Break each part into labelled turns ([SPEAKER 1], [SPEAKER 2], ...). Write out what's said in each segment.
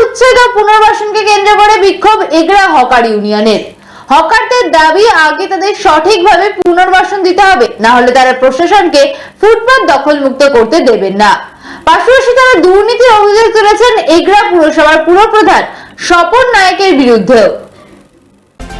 [SPEAKER 1] উচ্ছেদ ও পুনর্বাসনকে কেন্দ্র করে বিক্ষোভ এগরা হকার ইউনিয়নের। হকারদের দাবি, আগে তাদের সঠিকভাবে পুনর্বাসন দিতে হবে, না হলে তারা প্রশাসনকে ফুটপাত দখল মুক্ত করতে দেবেন না। পাশাপাশি তারা দুর্নীতির অভিযোগ তুলেছেন এগরা পুরসভার পুরপ্রধান স্বপন নায়কের বিরুদ্ধে।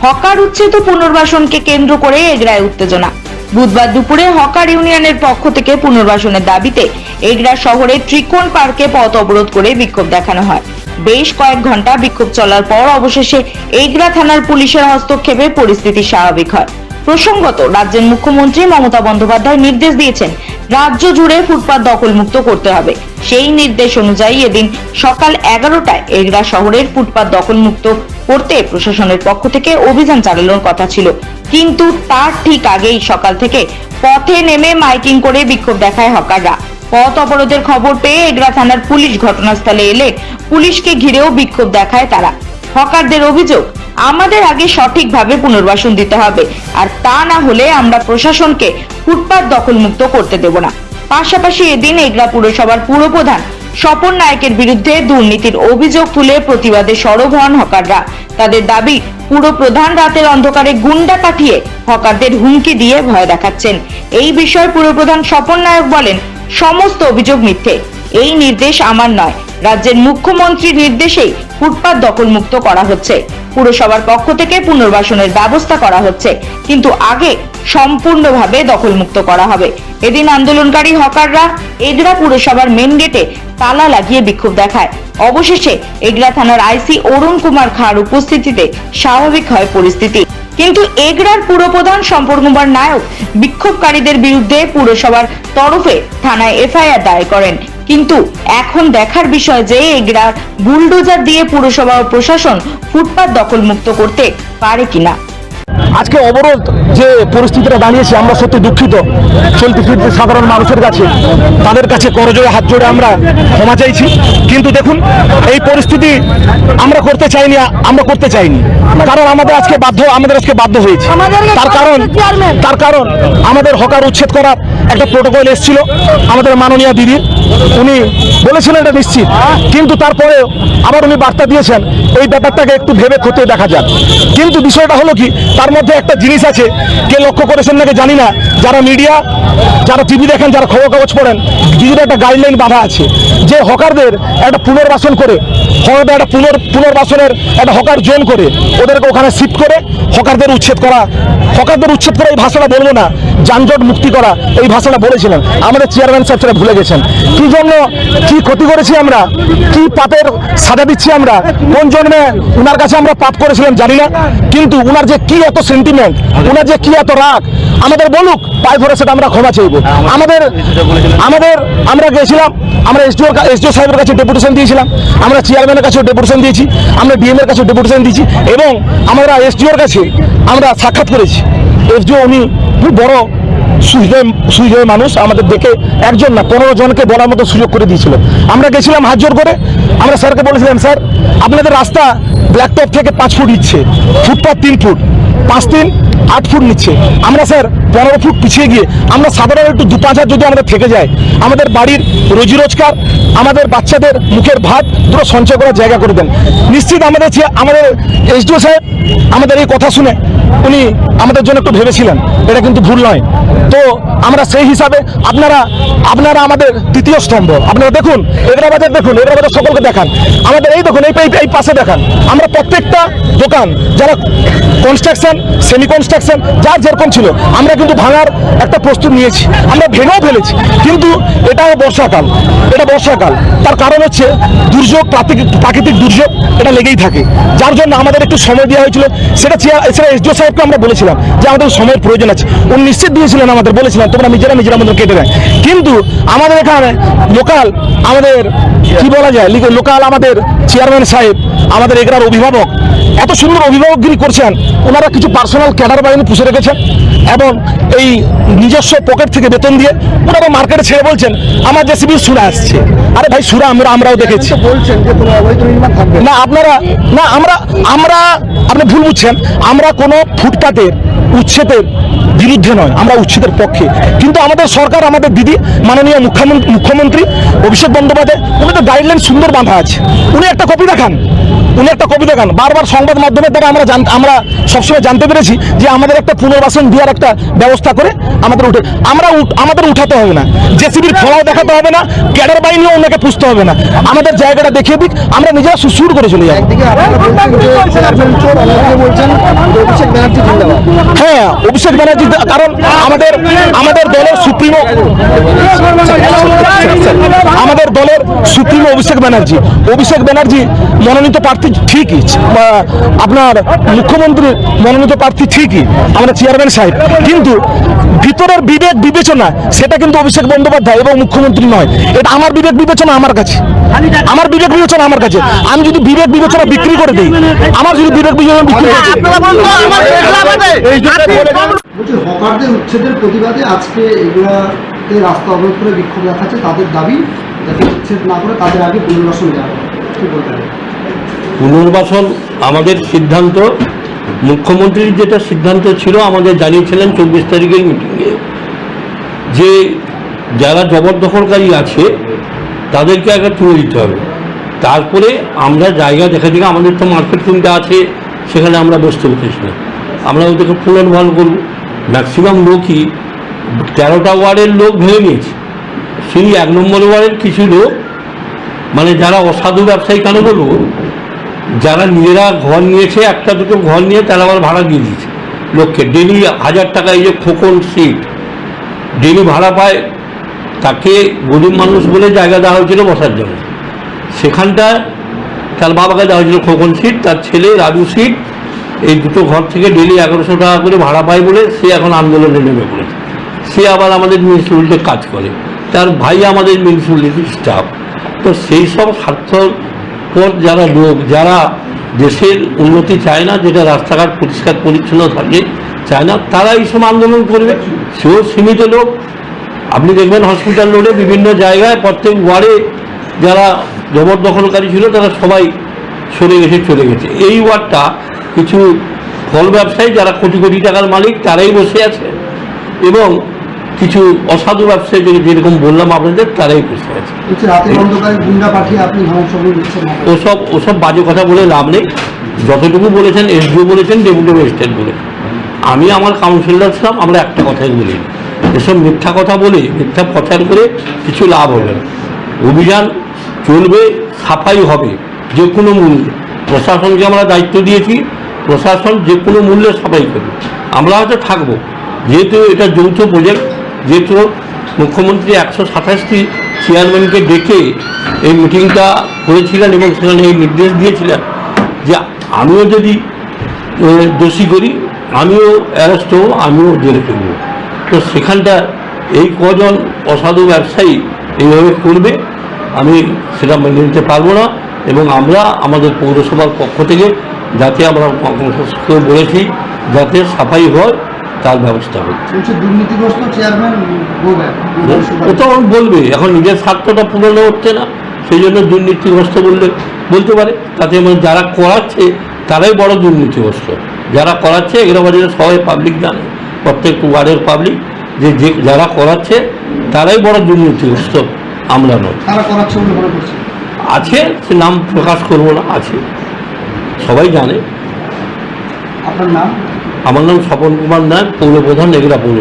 [SPEAKER 2] হকার উচ্ছেদ ও পুনর্বাসনকে কেন্দ্র করে এগরায় উত্তেজনা। বুধবার দুপুরে হকার ইউনিয়নের পক্ষ থেকে পুনর্বাসনের দাবিতে এগরা শহরের ত্রিকোণ পার্কে পথ অবরোধ করে বিক্ষোভ দেখানো হয়। বেশ কয়েক ঘন্টা বিক্ষোভ চলার পর অবশেষে এগরা থানার পুলিশের হস্তক্ষেপে পরিস্থিতি স্বাভাবিক হয়। প্রসঙ্গত, রাজ্যের মুখ্যমন্ত্রী মমতা বন্দ্যোপাধ্যায় নির্দেশ দিয়েছেন রাজ্য জুড়ে ফুটপাত দখল মুক্ত করতে হবে। সেই নির্দেশ অনুযায়ী এদিন সকাল 11টায় এগরা শহরের ফুটপাত দখল মুক্ত করতে প্রশাসনের পক্ষ থেকে অভিযান চালানোর কথা ছিল, কিন্তু তার ঠিক আগেই সকাল থেকে পথে নেমে মাইকিং করে বিক্ষোভ দেখায় হকাররা। পথ অবরোধের খবর পেয়ে এগরা থানার পুলিশ ঘটনাস্থলে এলে পুলিশকে ঘিরেও বিক্ষোভ দেখায় তারা। হকারদের অভিযোগ, আমাদের আগে সঠিকভাবে পুনর্বাসন দিতে হবে, আর তা না হলে আমরা প্রশাসনকে ফুটপাত দখল মুক্ত করতে দেব না। পাশাপাশি এদিন এগরা পুরসভার পুরপ্রধান স্বপন নায়কের বিরুদ্ধে দুর্নীতির অভিযোগ তুলে প্রতিবাদে সরব হন হকাররা। তাদের দাবি, পুরপ্রধান রাতের অন্ধকারে গুন্ডা পাঠিয়ে হকারদের হুমকি দিয়ে ভয় দেখাচ্ছেন। এই বিষয়ে পুরপ্রধান স্বপন নায়ক বলেন, সমস্ত অভিযোগ মিথ্যে। এই নির্দেশ আমার নয়, রাজ্যের মুখ্যমন্ত্রীর নির্দেশেই ফুটপাত দখল মুক্ত করা হচ্ছে। পুরসভার পক্ষ থেকে পুনর্বাসনের ব্যবস্থা করা হচ্ছে, কিন্তু আগে সম্পূর্ণভাবে দখল মুক্ত করা হবে। এদিন আন্দোলনকারী হকাররা এগরা পুরসভার মেন গেটে তালা লাগিয়ে বিক্ষোভ দেখায়। অবশেষে এগরা থানার আইসি অরুণ কুমার খাঁর উপস্থিতিতে স্বাভাবিক হয় পরিস্থিতি। কিন্তু এগরার পুরপ্রধান স্বপন কুমার নায়ক বিক্ষোভকারীদের বিরুদ্ধে পুরসভার তরফে থানায় এফআইআর দায়ের করেন। কিন্তু এখন দেখার বিষয় যে এগরার বুলডোজার দিয়ে পুরসভা ও প্রশাসন ফুটপাত দখল মুক্ত করতে পারে কিনা।
[SPEAKER 3] আজকে অবরোধ যে পরিস্থিতিটা দাঁড়িয়েছে, আমরা সত্যি দুঃখিত। চলতি ফিরতি সাধারণ মানুষের কাছে, তাদের কাছে করজোড়ে হাত জোড়ে আমরা ক্ষমা চাইছি। কিন্তু দেখুন, এই পরিস্থিতি আমরা করতে চাইনি, কারণ আমাদের আজকে বাধ্য হয়েছে। তার কারণ আমাদের হকার উচ্ছেদ করার একটা প্রোটোকল এসেছিল আমাদের মাননীয় দিদি, উনি বলেছিলেন এটা নিশ্চিত, কিন্তু তারপরেও আবার উনি বার্তা দিয়েছেন এই ব্যাপারটাকে একটু ভেবে খতিয়ে দেখা যাক। কিন্তু বিষয়টা হলো কি, তার মধ্যে একটা জিনিস আছে, কে লক্ষ্য করেছেন নাকি জানি না, যারা মিডিয়া, যারা টিভি দেখেন, যারা খবর কাগজ পড়েন, দিদির একটা গাইডলাইন বাঁধা আছে যে হকারদের একটা পুনর্বাসন করে, একটা পুনর্বাসনের একটা হকার জোন করে ওদেরকে ওখানে শিফট করে হকারদের উচ্ছেদ করা এই ভাষাটা বলবো না, যানজট মুক্তি করা এই ভাষাটা বলেছিলেন। আমাদের চেয়ারম্যান সাহেব সেটা ভুলে গেছেন। কি জন্য, কি ক্ষতি করেছি আমরা, কি পাপের সাজা দিচ্ছি আমরা, কোন জন্মে উনার কাছে আমরা পাপ করেছিলাম জানি না, কিন্তু উনার যে কি এত সেন্টিমেন্ট, উনার যে কি এত রাগ, আমাদের বলুক, পায়ে ধরে সেটা আমরা ক্ষমা চাইব। আমরা গেছিলাম, আমরা এসডিও সাহেবের কাছে ডেপুটেশন দিয়েছিলাম, আমরা চেয়ারম্যানের কাছেও ডেপুটেশন দিয়েছি, আমরা ডিএম এর কাছেও ডেপুটেশন দিয়েছি, এবং আমরা এসডিওর কাছে আমরা সাক্ষাৎ করেছি। এসডিও উনি খুব বড় সুজয় মানুষ, আমাদের দেখে একজন না 15 জনকে বলার মতো সুযোগ করে দিয়েছিল। আমরা গেছিলাম হাত জোর করে, আমরা স্যারকে বলেছিলাম, স্যার আপনাদের রাস্তা ব্ল্যাকটপ থেকে 5 ফুট নিচ্ছে, ফুটপাথ 3 ফুট, 5-3 8 ফুট নিচ্ছে। আমরা স্যার 15 ফুট পিছিয়ে গিয়ে আমরা সাধারণ একটু 2-5 হাজার যদি আমাদের থেকে যায়, আমাদের বাড়ির রোজি রোজগার, আমাদের বাচ্চাদের মুখের ভাত দুটো সঞ্চয় করার জায়গা করে দেন। নিশ্চিত আমাদের এসডিও সাহেব আমাদের এই কথা শুনে উনি আমাদের জন্য একটু ভেবেছিলেন, এটা কিন্তু ভুল নয়। তো আমরা সেই হিসাবে আপনারা আমাদের তৃতীয় স্তম্ভ। আপনারা দেখুন, এগরা বাজার দেখুন, এগরা বাজার সকলকে দেখান, আমাদের এই দেখুন, এই পাশে দেখান, আমরা প্রত্যেকটা দোকান, যারা কনস্ট্রাকশন, সেমি কনস্ট্রাকশন, যার যেরকম ছিল, আমরা কিন্তু ভাঙার একটা প্রস্তুত নিয়েছি, আমরা ভেঙেও ফেলেছি। কিন্তু এটাও বর্ষাকাল, তার কারণ হচ্ছে দুর্যোগ, প্রাকৃতিক দুর্যোগ এটা লেগেই থাকে, যার জন্য আমাদের একটু সময় দেওয়া হয়েছিল। সেটা এসডিও সাহেবকে আমরা বলেছিলাম যে আমাদের সময়ের প্রয়োজন আছে, উনি নিশ্চিত দিয়েছিলেন, আমাদের বলেছিলেন তোমরা নিজেরা মধ্যে কেটে দেয়। কিন্তু আমাদের এখানে লোকাল, আমাদের কি বলা যায়, লোকাল আমাদের চেয়ারম্যান সাহেব, আমাদের এগরার অভিভাবক, এত সুন্দর অভিভাবকগিরি করছেন, ওনারা কিছু পার্সোনাল ক্যাডার বাহিনী পুষে রেখেছেন, এবং এই নিজস্ব পকেট থেকে বেতন দিয়ে ওনারা মার্কেটে ছেড়ে বলছেন আমার জেসিবি সুরা আসছে। আরে ভাই, সুরা আমরাও দেখেছি। বলছেন যে কোনো অবৈধ নির্মাণ থাকবে না, আমরা আপনি ভুল বুঝছেন। আমরা কোনো ফুটপাতের উচ্ছেদের বিরুদ্ধে নয়, আমরা উচ্ছেদের পক্ষে। কিন্তু আমাদের সরকার, আমাদের দিদি মাননীয় মুখ্যমন্ত্রী অভিষেক বন্দ্যোপাধ্যায়, উনি তো গাইডলাইন সুন্দর বাঁধা আছে। উনি একটা কপি দেখান, বারবার সংবাদ মাধ্যমের দ্বারা আমরা সবসময় জানতে পেরেছি যে আমাদের একটা পুনর্বাসন দেওয়ার একটা ব্যবস্থা করে আমাদের উঠাতে হবে না, জেসিবির খোলাও দেখাতে হবে না, ক্যাডার বাহিনীও ওনাকে পুষতে হবে না, আমাদের জায়গাটা দেখিয়ে দিক, আমরা নিজেরা সুসুর করে চলে যাবো। হ্যাঁ, অভিষেক ব্যানার্জি, কারণ আমাদের দলের সুপ্রিমো অভিষেক ব্যানার্জি মনোনীত প্রার্থী ঠিকই, আপনার মুখ্যমন্ত্রীর মনোনীত প্রার্থী ঠিকই, আমরা চেয়ারম্যান সাহেব, কিন্তু ভিতরের বিবেক বিবেচনা সেটা কিন্তু অভিষেক বন্দ্যোপাধ্যায় এবং মুখ্যমন্ত্রী নয়। এটা আমার বিবেক বিবেচনা আমার কাছে, আমি যদি বিবেক বিবেচনা বিক্রি করে দিই,
[SPEAKER 4] বলছি, হকারদের উচ্ছেদের প্রতিবাদে আজকে এগুলাতে রাস্তা অবরোধ করে বিক্ষোভ দেখাচ্ছে, তাদের দাবি যাতে উচ্ছেদ না করে তাদের আগে পুনর্বাসন দেওয়া হবে। কি বলতে হবে?
[SPEAKER 5] পুনর্বাসন আমাদের সিদ্ধান্ত, মুখ্যমন্ত্রীর যেটা সিদ্ধান্ত ছিল আমাদের জানিয়েছিলেন 24 তারিখের মিটিংয়ে, যে যারা জবরদখলকারী আছে তাদেরকে আগে তুলে দিতে হবে, তারপরে আমরা জায়গা দেখা দিকে, আমাদের তো মার্কেট কিনতে আছে, সেখানে আমরা বসতে উঠেছিলাম, আমরা ওদেরকে পুনর্বহাল করব। ম্যাক্সিমাম লোকই 13টা ওয়ার্ডের লোক ভেঙে নিয়েছে, সেই 1 নম্বর ওয়ার্ডের কিছু লোক, মানে যারা অসাধু ব্যবসায়ী কেন বলবো, যারা নিজেরা ঘর নিয়েছে, একটা দুটো ঘর নিয়ে তারা আবার ভাড়া দিয়ে দিয়েছে লোককে, ডেলি 1000 টাকা। এই যে খোকন সিট ডেলি ভাড়া পায়, তাকে গরিব মানুষ বলে জায়গা দেওয়া হয়েছিল বসার জন্য, সেখানটা তার বাবাকে দেওয়া হয়েছিল খোকন সিট, তার ছেলে রাজু সিট, এই দুটো ঘর থেকে ডেলি 1100 টাকা করে ভাড়া পায় বলে সে এখন আন্দোলনে নেমে পড়েছে। সে আবার আমাদের মিউনিসিপ্যালিটিতে কাজ করে, তার ভাই আমাদের মিউনিসিপ্যালিটির স্টাফ। তো সেই সব স্বার্থপর যারা লোক, যারা দেশের উন্নতি চায় না, যেটা রাস্তাঘাট পরিষ্কার পরিচ্ছন্ন থাকে চায় না, তারা এই সব আন্দোলন করবে। সেও সীমিত লোক, আপনি দেখবেন হসপিটাল রোডে বিভিন্ন জায়গায় প্রত্যেক ওয়ার্ডে যারা জবরদখলকারী ছিল তারা সবাই চলে গেছে। এই ওয়ার্ডটা কিছু ফল ব্যবসায়ী যারা কোটি কোটি টাকার মালিক তারাই বসে আছে, এবং কিছু অসাধু ব্যবসায়ী যেরকম বললাম আপনাদের, তারাই বসে আছে। ওসব বাজে কথা বলে লাভ নেই। যতটুকু বলেছেন এসডিও বলেছেন, ডেপুটি ম্যাজিস্ট্রেট বলেছেন, আমি আমার কাউন্সিলর ছিলাম, আমরা একটা কথাই বলি, এসব মিথ্যা কথা বলে, মিথ্যা প্রচার করে কিছু লাভ হবে না। অভিযান চলবে, সাফাই হবে যে কোনো মূল্যে। প্রশাসনকে আমরা দায়িত্ব দিয়েছি, প্রশাসন যে কোনো মূল্যে সাফাই করবে। আমরা হয়তো থাকবো, যেহেতু এটা যৌথ প্রজেক্ট, যেহেতু মুখ্যমন্ত্রী 127টি চেয়ারম্যানকে ডেকে এই মিটিংটা করেছিলেন এবং সেখানে এই নির্দেশ দিয়েছিলেন যে আমিও যদি দোষী করি, আমিও অ্যারেস্ট হবো, আমিও জেলে ফেলবো। তো সেখানটা এই কজন অসাধু ব্যবসায়ী এইভাবে করবে, আমি সেটা মেনে নিতে পারবো না। এবং আমরা আমাদের পৌরসভার পক্ষ থেকে যাতে আমরা বলেছি যাতে সাফাই হয় তার ব্যবস্থা হচ্ছে।
[SPEAKER 4] দুর্নীতিগ্রস্ত চেয়ারম্যান
[SPEAKER 5] ওটা বলবে, এখন নিজের স্বার্থটা পূরণ হচ্ছে না, সেই জন্য দুর্নীতিগ্রস্ত বলতে পারে। তাতে মানে যারা করাচ্ছে তারাই বড় দুর্নীতিগ্রস্ত, যারা করাচ্ছে এগুলো বাজারে সবাই পাবলিক জানে, প্রত্যেক ওয়ার্ডের পাবলিক, যে যারা করাচ্ছে তারাই বড় দুর্নীতিগ্রস্ত, আমরা নয়। আছে, সে নাম প্রকাশ করবো না, আছে, সবাই জানে।
[SPEAKER 4] আপনার নাম?
[SPEAKER 5] আমার নাম স্বপন কুমার নায়ক, পৌর প্রধান, এগুলা পৌর।